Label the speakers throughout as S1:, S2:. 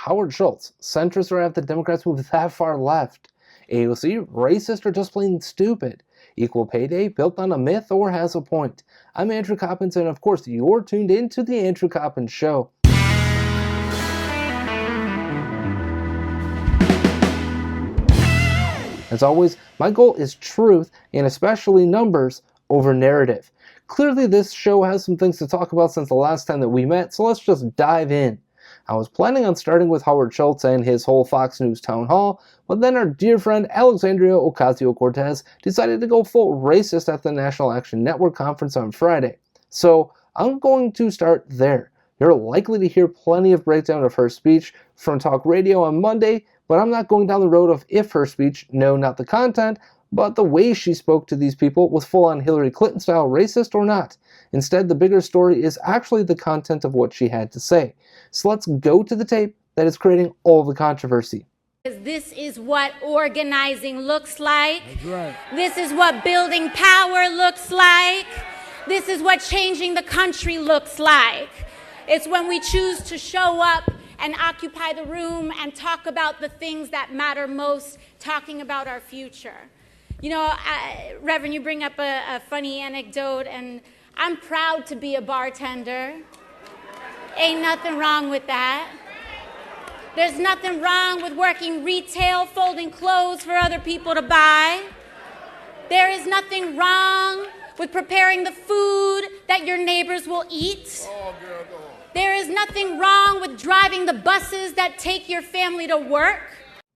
S1: Howard Schultz, centrists are at the Democrats move that far left. AOC, racist or just plain stupid. Equal pay day, built on a myth or has a point. I'm Andrew Coppins, and of course you're tuned in to The Andrew Coppins Show. As always, my goal is truth, and especially numbers, over narrative. Clearly this show has some things to talk about since the last time that we met, so let's just dive in. I was planning on starting with Howard Schultz and his whole Fox News town hall, but then our dear friend Alexandria Ocasio-Cortez decided to go full racist at the National Action Network conference on Friday. So I'm going to start there. You're likely to hear plenty of breakdown of her speech from talk radio on Monday, but I'm not going down the road of if her speech, no, not the content, but the way she spoke to these people was full-on Hillary Clinton-style racist or not. Instead, the bigger story is actually the content of what she had to say. So let's go to the tape that is creating all the controversy.
S2: This is what organizing looks like.
S3: That's right.
S2: This is what building power looks like. This is what changing the country looks like. It's when we choose to show up and occupy the room and talk about the things that matter most, talking about our future. You know, Reverend, you bring up a funny anecdote, and I'm proud to be a bartender. Ain't nothing wrong with that. There's nothing wrong with working retail, folding clothes for other people to buy. There is nothing wrong with preparing the food that your neighbors will eat.
S3: Oh, girl, go on.
S2: There is nothing wrong with driving the buses that take your family to work.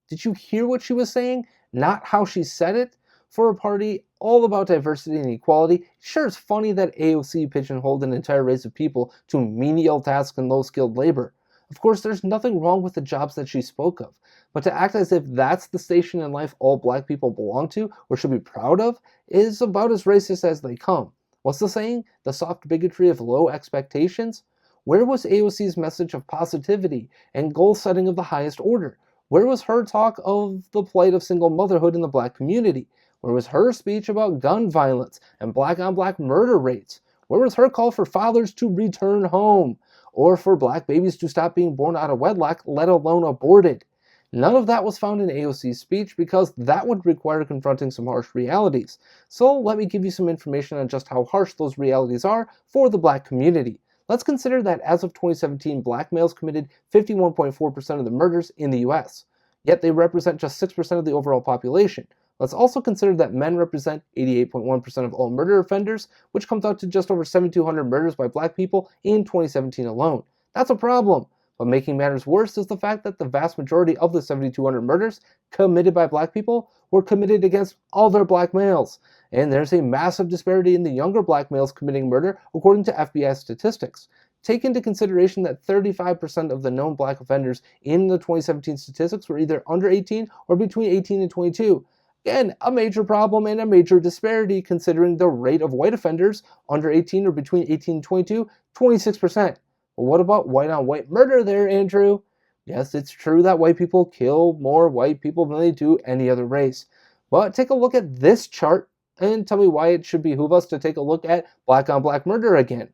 S1: Did you hear what she was saying? Not how she said it? For a party all about diversity and equality, sure, it's funny that AOC pigeonholed an entire race of people to menial tasks and low-skilled labor. Of course, there's nothing wrong with the jobs that she spoke of, but to act as if that's the station in life all black people belong to or should be proud of is about as racist as they come. What's the saying? The soft bigotry of low expectations? Where was AOC's message of positivity and goal setting of the highest order? Where was her talk of the plight of single motherhood in the black community? Where was her speech about gun violence and black-on-black murder rates? Where was her call for fathers to return home? Or for black babies to stop being born out of wedlock, let alone aborted? None of that was found in AOC's speech because that would require confronting some harsh realities. So let me give you some information on just how harsh those realities are for the black community. Let's consider that as of 2017, black males committed 51.4% of the murders in the US, yet they represent just 6% of the overall population. Let's also consider that men represent 88.1% of all murder offenders, which comes out to just over 7,200 murders by black people in 2017 alone. That's a problem. But making matters worse is the fact that the vast majority of the 7,200 murders committed by black people were committed against other black males. And there's a massive disparity in the younger black males committing murder, according to FBI statistics. Take into consideration that 35% of the known black offenders in the 2017 statistics were either under 18 or between 18 and 22. Again, a major problem and a major disparity considering the rate of white offenders under 18 or between 18 and 22, 26%. Well, what about white-on-white murder there, Andrew? Yes, it's true that white people kill more white people than they do any other race. But take a look at this chart and tell me why it should behoove us to take a look at black-on-black murder again.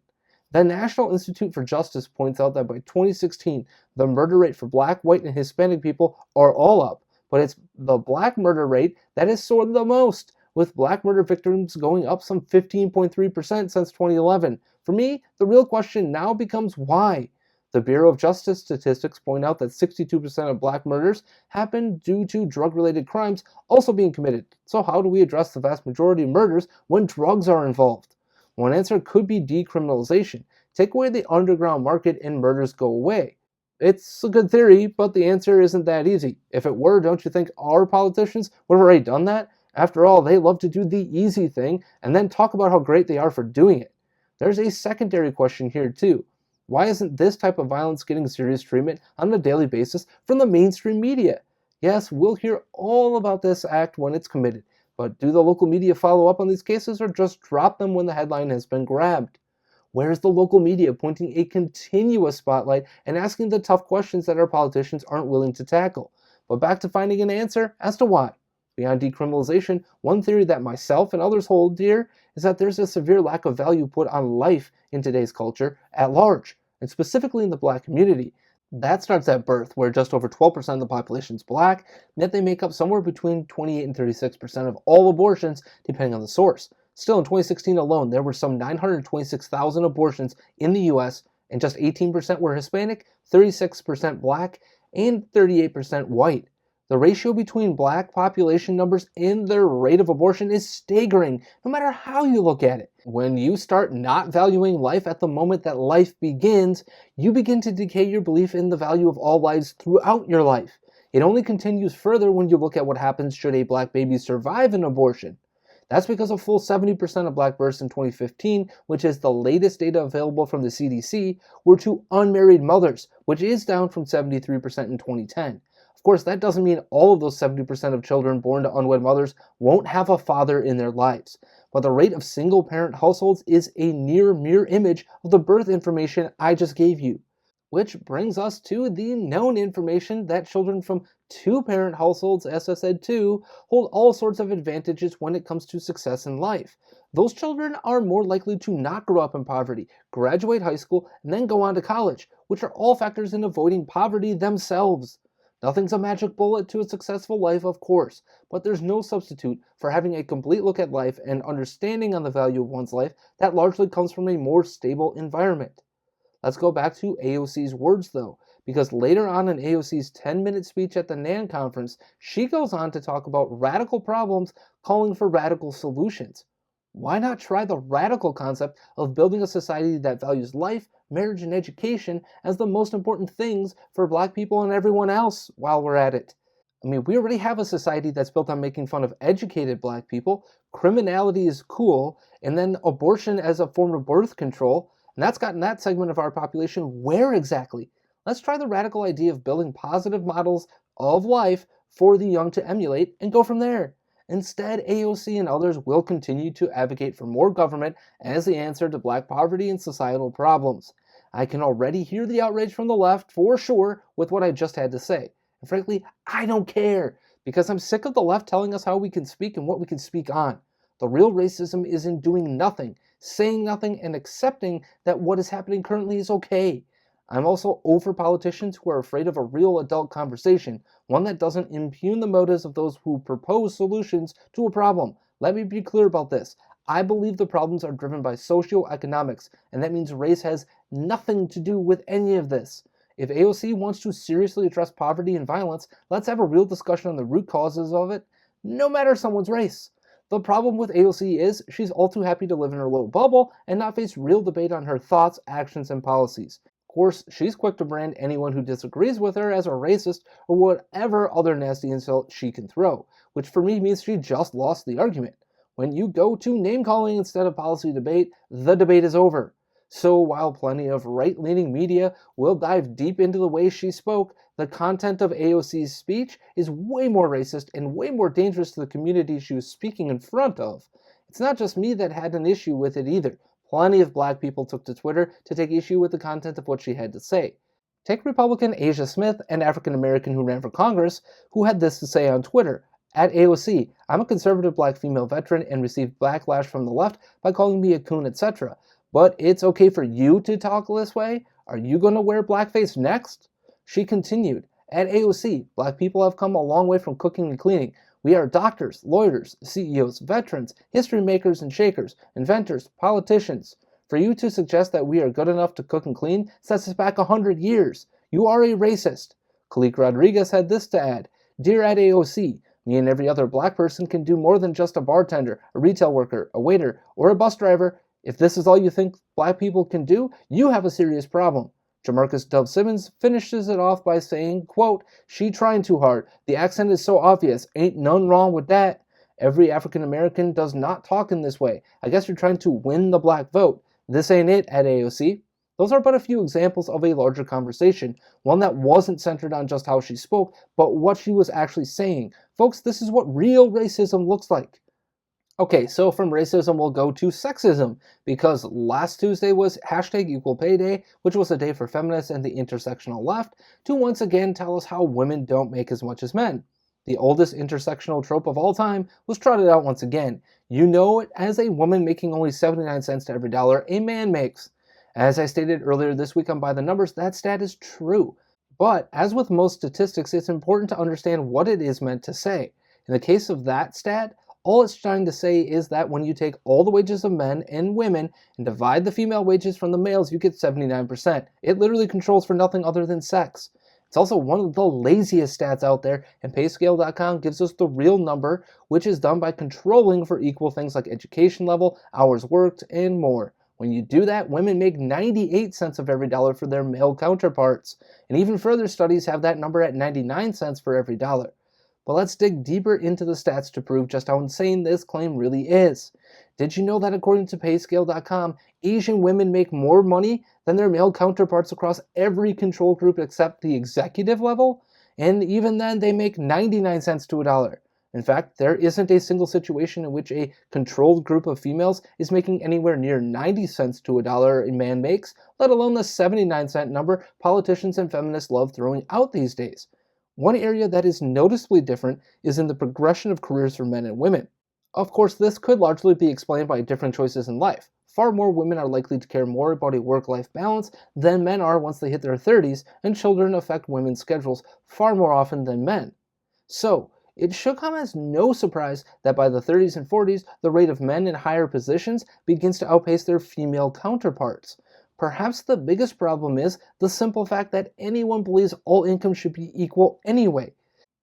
S1: The National Institute for Justice points out that by 2016, the murder rate for black, white, and Hispanic people are all up. But it's the black murder rate that has soared the most, with black murder victims going up some 15.3% since 2011. For me, the real question now becomes why. The Bureau of Justice statistics point out that 62% of black murders happen due to drug-related crimes also being committed. So how do we address the vast majority of murders when drugs are involved? One answer could be decriminalization. Take away the underground market and murders go away. It's a good theory, but the answer isn't that easy. If it were, don't you think our politicians would have already done that? After all, they love to do the easy thing and then talk about how great they are for doing it. There's a secondary question here too. Why isn't this type of violence getting serious treatment on a daily basis from the mainstream media? Yes, we'll hear all about this act when it's committed, but do the local media follow up on these cases or just drop them when the headline has been grabbed? Where's the local media pointing a continuous spotlight and asking the tough questions that our politicians aren't willing to tackle? But back to finding an answer as to why. Beyond decriminalization, one theory that myself and others hold dear is that there's a severe lack of value put on life in today's culture at large, and specifically in the black community. That starts at birth, where just over 12% of the population is black, yet they make up somewhere between 28 and 36% of all abortions, depending on the source. Still, in 2016 alone, there were some 926,000 abortions in the US, and just 18% were Hispanic, 36% black, and 38% white. The ratio between black population numbers and their rate of abortion is staggering, no matter how you look at it. When you start not valuing life at the moment that life begins, you begin to decay your belief in the value of all lives throughout your life. It only continues further when you look at what happens should a black baby survive an abortion. That's because a full 70% of black births in 2015, which is the latest data available from the CDC, were to unmarried mothers, which is down from 73% in 2010. Of course, that doesn't mean all of those 70% of children born to unwed mothers won't have a father in their lives. But the rate of single-parent households is a near mirror image of the birth information I just gave you. Which brings us to the known information that children from two-parent households, as I said too, hold all sorts of advantages when it comes to success in life. Those children are more likely to not grow up in poverty, graduate high school, and then go on to college, which are all factors in avoiding poverty themselves. Nothing's a magic bullet to a successful life, of course, but there's no substitute for having a complete look at life and understanding on the value of one's life that largely comes from a more stable environment. Let's go back to AOC's words though, because later on in AOC's 10-minute speech at the NAN conference, she goes on to talk about radical problems calling for radical solutions. Why not try the radical concept of building a society that values life, marriage, and education as the most important things for black people and everyone else while we're at it? I mean, we already have a society that's built on making fun of educated black people, criminality is cool, and then abortion as a form of birth control, and that's gotten that segment of our population where exactly? Let's try the radical idea of building positive models of life for the young to emulate and go from there. Instead, AOC and others will continue to advocate for more government as the answer to black poverty and societal problems. I can already hear the outrage from the left, for sure, with what I just had to say. And frankly, I don't care, because I'm sick of the left telling us how we can speak and what we can speak on. The real racism is in doing nothing, saying nothing, and accepting that what is happening currently is okay. I'm also over politicians who are afraid of a real adult conversation, one that doesn't impugn the motives of those who propose solutions to a problem. Let me be clear about this. I believe the problems are driven by socioeconomics, and that means race has nothing to do with any of this. If AOC wants to seriously address poverty and violence, let's have a real discussion on the root causes of it, no matter someone's race. The problem with AOC is she's all too happy to live in her little bubble and not face real debate on her thoughts, actions, and policies. Of course, she's quick to brand anyone who disagrees with her as a racist or whatever other nasty insult she can throw, which for me means she just lost the argument. When you go to name-calling instead of policy debate, the debate is over. So while plenty of right-leaning media will dive deep into the way she spoke, the content of AOC's speech is way more racist and way more dangerous to the community she was speaking in front of. It's not just me that had an issue with it either. Plenty of black people took to Twitter to take issue with the content of what she had to say. Take Republican Asia Smith, an African American who ran for Congress, who had this to say on Twitter. At AOC, I'm a conservative black female veteran and received backlash from the left by calling me a coon, etc. But it's okay for you to talk this way? Are you going to wear blackface next? She continued, at AOC, black people have come a long way from cooking and cleaning. We are doctors, lawyers, CEOs, veterans, history makers and shakers, inventors, politicians. For you to suggest that we are good enough to cook and clean sets us back 100 years. You are a racist. Khalik Rodriguez had this to add, Dear at AOC, me and every other black person can do more than just a bartender, a retail worker, a waiter, or a bus driver. If this is all you think black people can do, you have a serious problem. Jamarcus Dove Simmons finishes it off by saying, quote, she trying too hard. The accent is so obvious. Ain't none wrong with that. Every African American does not talk in this way. I guess you're trying to win the black vote. This ain't it at AOC. Those are but a few examples of a larger conversation, one that wasn't centered on just how she spoke, but what she was actually saying. Folks, this is what real racism looks like. Okay, so from racism we'll go to sexism, because last Tuesday was #Equal Pay Day, which was a day for feminists and the intersectional left to once again tell us how women don't make as much as men. The oldest intersectional trope of all time was trotted out once again. You know it as a woman making only 79 cents to every dollar a man makes. As I stated earlier this week on By the Numbers, that stat is true. But as with most statistics, it's important to understand what it is meant to say. In the case of that stat, all it's trying to say is that when you take all the wages of men and women and divide the female wages from the males, you get 79%. It literally controls for nothing other than sex. It's also one of the laziest stats out there, and payscale.com gives us the real number, which is done by controlling for equal things like education level, hours worked, and more. When you do that, women make 98 cents of every dollar for their male counterparts. And even further studies have that number at 99 cents for every dollar. But let's dig deeper into the stats to prove just how insane this claim really is. Did you know that according to payscale.com, Asian women make more money than their male counterparts across every control group except the executive level? And even then, they make 99 cents to a dollar. In fact, there isn't a single situation in which a controlled group of females is making anywhere near 90 cents to a dollar a man makes, let alone the 79-cent number politicians and feminists love throwing out these days. One area that is noticeably different is in the progression of careers for men and women. Of course, this could largely be explained by different choices in life. Far more women are likely to care more about a work-life balance than men are once they hit their 30s, and children affect women's schedules far more often than men. So, it should come as no surprise that by the 30s and 40s, the rate of men in higher positions begins to outpace their female counterparts. Perhaps the biggest problem is the simple fact that anyone believes all income should be equal anyway.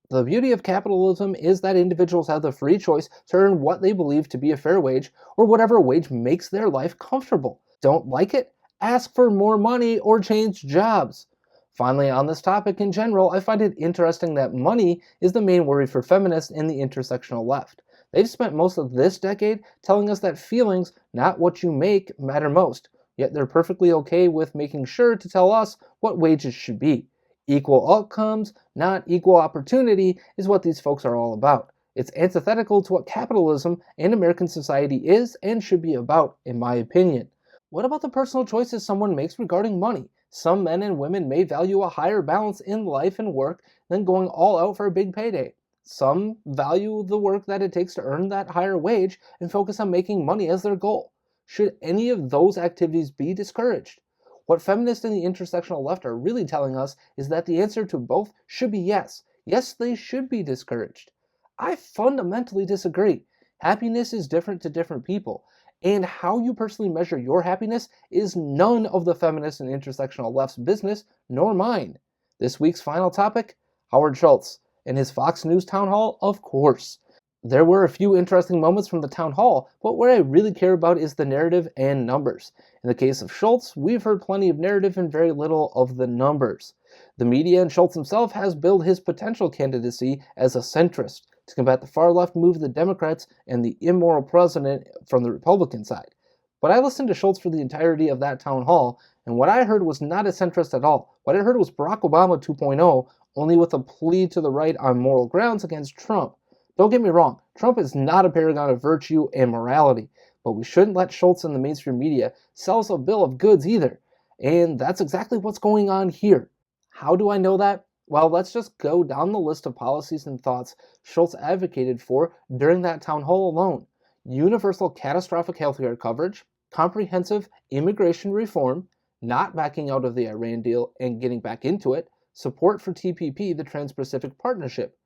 S1: The beauty of capitalism is that individuals have the free choice to earn what they believe to be a fair wage, or whatever wage makes their life comfortable. Don't like it? Ask for more money or change jobs. Finally, on this topic in general, I find it interesting that money is the main worry for feminists in the intersectional left. They've spent most of this decade telling us that feelings, not what you make, matter most, yet they're perfectly okay with making sure to tell us what wages should be. Equal outcomes, not equal opportunity, is what these folks are all about. It's antithetical to what capitalism and American society is and should be about, in my opinion. What about the personal choices someone makes regarding money? Some men and women may value a higher balance in life and work than going all out for a big payday. Some value the work that it takes to earn that higher wage and focus on making money as their goal. Should any of those activities be discouraged? What feminists in the intersectional left are really telling us is that the answer to both should be yes. Yes, they should be discouraged. I fundamentally disagree. Happiness is different to different people, and how you personally measure your happiness is none of the feminist and intersectional left's business, nor mine. This week's final topic, Howard Schultz and his Fox News town hall, of course. There were a few interesting moments from the town hall, but what I really care about is the narrative and numbers. In the case of Schultz, we've heard plenty of narrative and very little of the numbers. The media and Schultz himself has billed his potential candidacy as a centrist to combat the far-left move of the Democrats and the immoral president from the Republican side. But I listened to Schultz for the entirety of that town hall, and what I heard was not a centrist at all. What I heard was Barack Obama 2.0, only with a plea to the right on moral grounds against Trump. Don't get me wrong, Trump is not a paragon of virtue and morality, but we shouldn't let Schultz and the mainstream media sell us a bill of goods either. And that's exactly what's going on here. How do I know that? Well, let's just go down the list of policies and thoughts Schultz advocated for during that town hall alone. Universal catastrophic healthcare coverage, comprehensive immigration reform, not backing out of the Iran deal and getting back into it, support for TPP, the Trans-Pacific Partnership.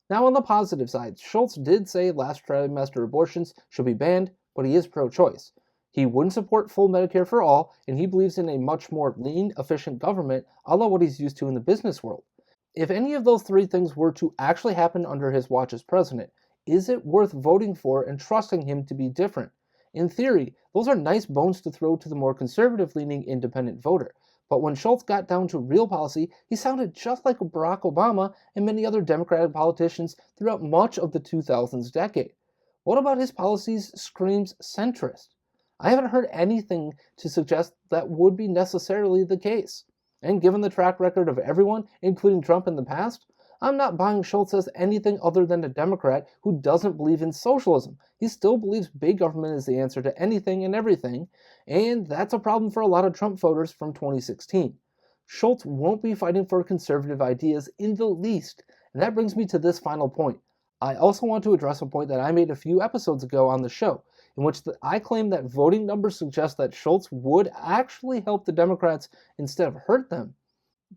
S1: Now on the positive side, Schultz did say last trimester abortions should be banned, but he is pro-choice. He wouldn't support full Medicare for all, and he believes in a much more lean, efficient government, a la what he's used to in the business world. If any of those three things were to actually happen under his watch as president, is it worth voting for and trusting him to be different? In theory, those are nice bones to throw to the more conservative-leaning independent voter. But when Schultz got down to real policy, he sounded just like Barack Obama and many other Democratic politicians throughout much of the 2000s decade. What about his policies screams centrist? I haven't heard anything to suggest that would be necessarily the case. And given the track record of everyone, including Trump in the past, I'm not buying Schultz as anything other than a Democrat who doesn't believe in socialism. He still believes big government is the answer to anything and everything, and that's a problem for a lot of Trump voters from 2016. Schultz won't be fighting for conservative ideas in the least, and that brings me to this final point. I also want to address a point that I made a few episodes ago on the show, in which I claim that voting numbers suggest that Schultz would actually help the Democrats instead of hurt them.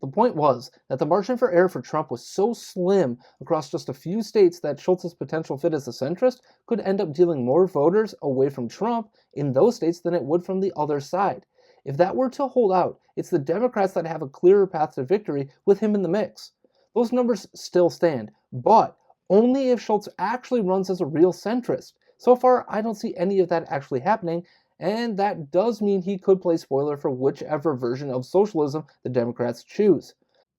S1: The point was that the margin for error for Trump was so slim across just a few states that Schultz's potential fit as a centrist could end up dealing more voters away from Trump in those states than it would from the other side. If that were to hold out, it's the Democrats that have a clearer path to victory with him in the mix. Those numbers still stand, but only if Schultz actually runs as a real centrist. So far, I don't see any of that actually happening, and that does mean he could play spoiler for whichever version of socialism the Democrats choose.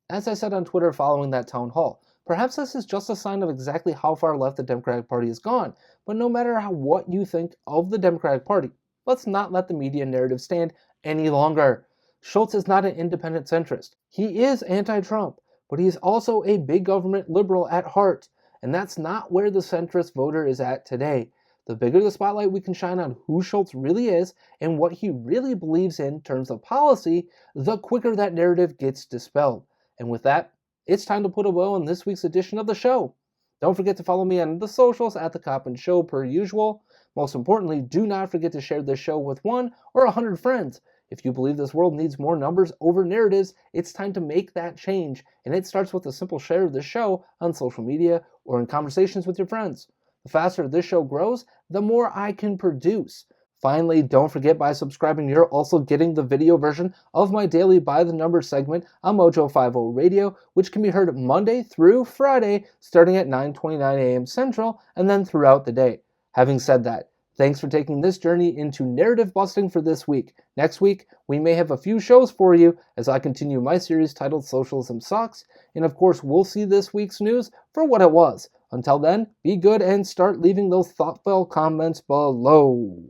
S1: As I said on Twitter following that town hall, perhaps this is just a sign of exactly how far left the Democratic Party has gone, but no matter what you think of the Democratic Party, let's not let the media narrative stand any longer. Schultz is not an independent centrist. He is anti-Trump, but he is also a big government liberal at heart, and that's not where the centrist voter is at today. The bigger the spotlight we can shine on who Schultz really is and what he really believes in terms of policy, the quicker that narrative gets dispelled. And with that, it's time to put a bow on this week's edition of the show. Don't forget to follow me on the socials at The Coppin Show per usual. Most importantly, do not forget to share this show with 1 or 100 friends. If you believe this world needs more numbers over narratives, it's time to make that change, and it starts with a simple share of this show on social media or in conversations with your friends. The faster this show grows, the more I can produce. Finally, don't forget by subscribing, you're also getting the video version of my daily By the Numbers segment on Mojo 50 Radio, which can be heard Monday through Friday, starting at 9:29 a.m. Central, and then throughout the day. Having said that, thanks for taking this journey into narrative busting for this week. Next week, we may have a few shows for you as I continue my series titled Socialism Sucks, and of course, we'll see this week's news for what it was. Until then, be good and start leaving those thoughtful comments below.